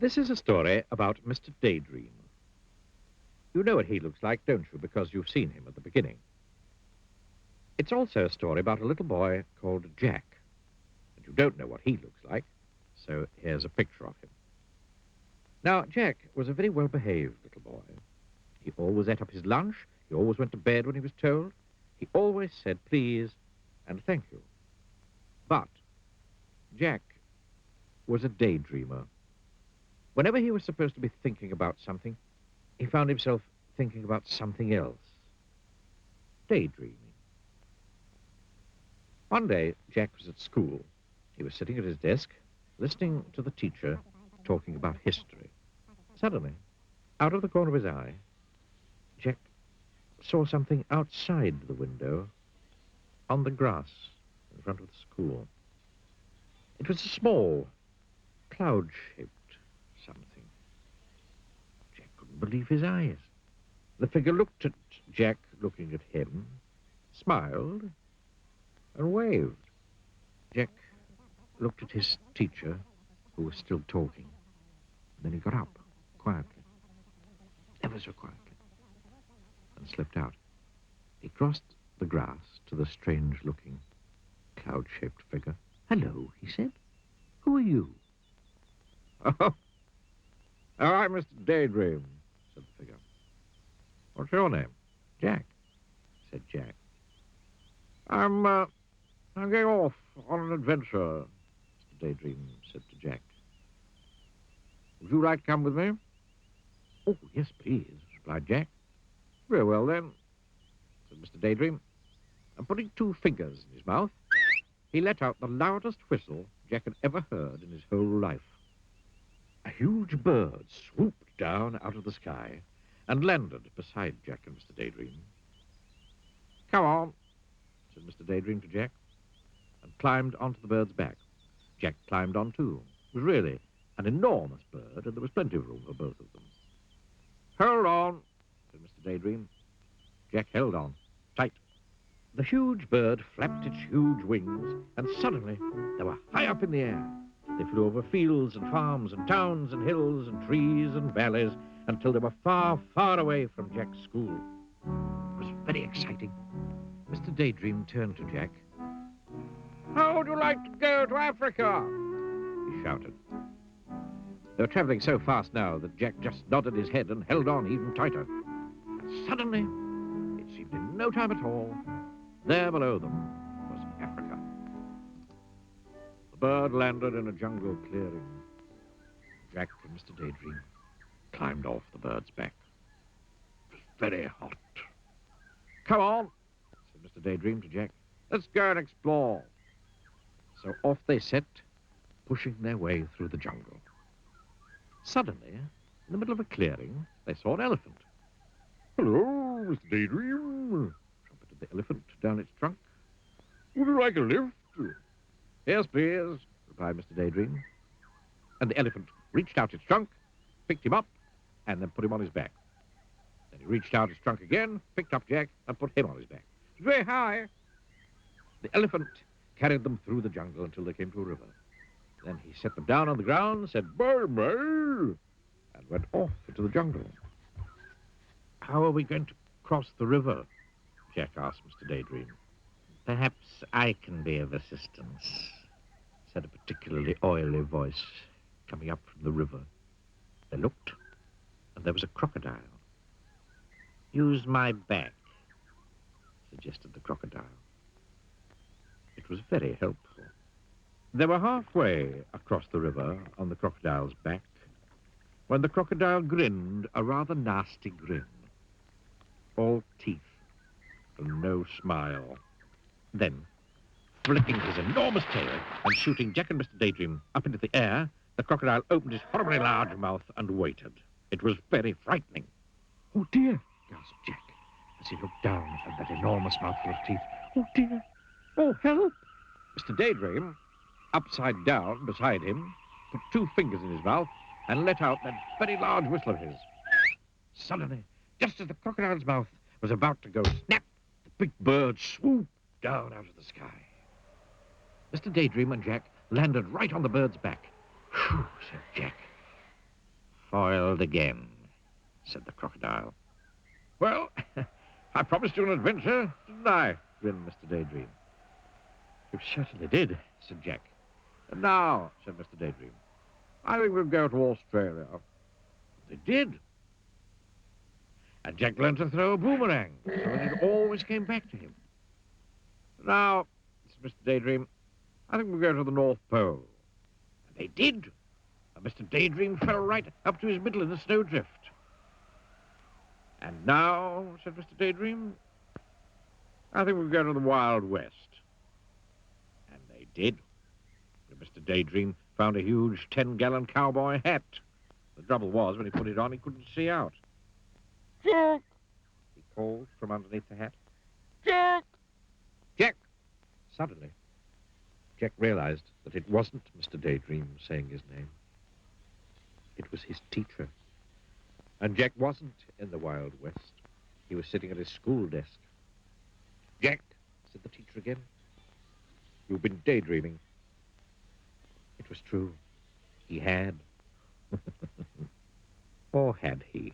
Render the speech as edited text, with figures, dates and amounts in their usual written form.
This is a story about Mr. Daydream. You know what he looks like, don't you, because you've seen him at the beginning. It's also a story about a little boy called Jack. And you don't know what he looks like, so here's a picture of him. Now, Jack was a very well-behaved little boy. He always ate up his lunch. He always went to bed when he was told. He always said please and thank you. But Jack was a daydreamer. Whenever he was supposed to be thinking about something, he found himself thinking about something else. Daydreaming. One day, Jack was at school. He was sitting at his desk, listening to the teacher talking about history. Suddenly, out of the corner of his eye, Jack saw something outside the window on the grass in front of the school. It was a small, cloud-shaped something. Jack couldn't believe his eyes. The figure looked at Jack, looking at him, smiled, and waved. Jack looked at his teacher, who was still talking. Then he got up, quietly, ever so quietly, and slipped out. He crossed the grass to the strange-looking, cloud-shaped figure. "Hello," he said. "Who are you?" "Oh, I'm Mr. Daydream," said the figure. "What's your name?" "Jack," said Jack. I'm going off on an adventure," Mr. Daydream said to Jack. "Would you like to come with me?" "Oh, yes, please," replied Jack. "Very well, then," said Mr. Daydream. And putting two fingers in his mouth, he let out the loudest whistle Jack had ever heard in his whole life. A huge bird swooped down out of the sky and landed beside Jack and Mr. Daydream. "Come on," said Mr. Daydream to Jack, and climbed onto the bird's back. Jack climbed on too. It was really an enormous bird, and there was plenty of room for both of them. "Hold on," said Mr. Daydream. Jack held on, tight. The huge bird flapped its huge wings, and suddenly they were high up in the air. They flew over fields and farms and towns and hills and trees and valleys until they were far, far away from Jack's school. It was very exciting. Mr. Daydream turned to Jack. "How would you like to go to Africa?" he shouted. They were traveling so fast now that Jack just nodded his head and held on even tighter. And suddenly, it seemed in no time at all, there below them was Africa. The bird landed in a jungle clearing. Jack and Mr. Daydream climbed off the bird's back. It was very hot. "Come on," said Mr. Daydream to Jack. "Let's go and explore." So off they set, pushing their way through the jungle. Suddenly, in the middle of a clearing, they saw an elephant. "Hello, Mr. Daydream," trumpeted the elephant down its trunk. "Would you like a lift?" "Yes, please," replied Mr. Daydream. And the elephant reached out its trunk, picked him up, and then put him on his back. Then he reached out his trunk again, picked up Jack, and put him on his back. It was very high. The elephant carried them through the jungle until they came to a river. Then he set them down on the ground, said bye-bye, and went off into the jungle. "How are we going to cross the river?" Jack asked Mr. Daydream. "Perhaps I can be of assistance," said a particularly oily voice coming up from the river. They looked, and there was a crocodile. "Use my back," suggested the crocodile. It was very helpful. They were halfway across the river on the crocodile's back when the crocodile grinned a rather nasty grin. All teeth and no smile. Then, flicking his enormous tail and shooting Jack and Mr. Daydream up into the air, the crocodile opened his horribly large mouth and waited. It was very frightening. "Oh, dear," gasped Jack as he looked down at that enormous mouthful of teeth. "Oh, dear. Oh, help!" Mr. Daydream, upside down beside him, put two fingers in his mouth and let out that very large whistle of his. Suddenly, just as the crocodile's mouth was about to go snap, the big bird swooped down out of the sky. Mr. Daydream and Jack landed right on the bird's back. "Phew," said Jack. Foiled again, said the crocodile. Well, I promised you an adventure, didn't I? Grinned Mr. Daydream. You certainly did, said Jack. And now, said Mr. Daydream, I think we'll go to Australia. They did. And Jack learned to throw a boomerang, so that it always came back to him. Now, said Mr. Daydream, I think we'll go to the North Pole. And they did. And Mr. Daydream fell right up to his middle in a snowdrift. And now, said Mr. Daydream, I think we'll go to the Wild West. And they did. And Mr. Daydream found a huge 10-gallon cowboy hat. The trouble was, when he put it on, he couldn't see out. Jack! He called from underneath the hat. Jack! Jack! Suddenly, Jack realized that it wasn't Mr. Daydream saying his name. It was his teacher. And Jack wasn't in the Wild West. He was sitting at his school desk. Jack, said the teacher again, you've been daydreaming. It was true. He had. Or had he?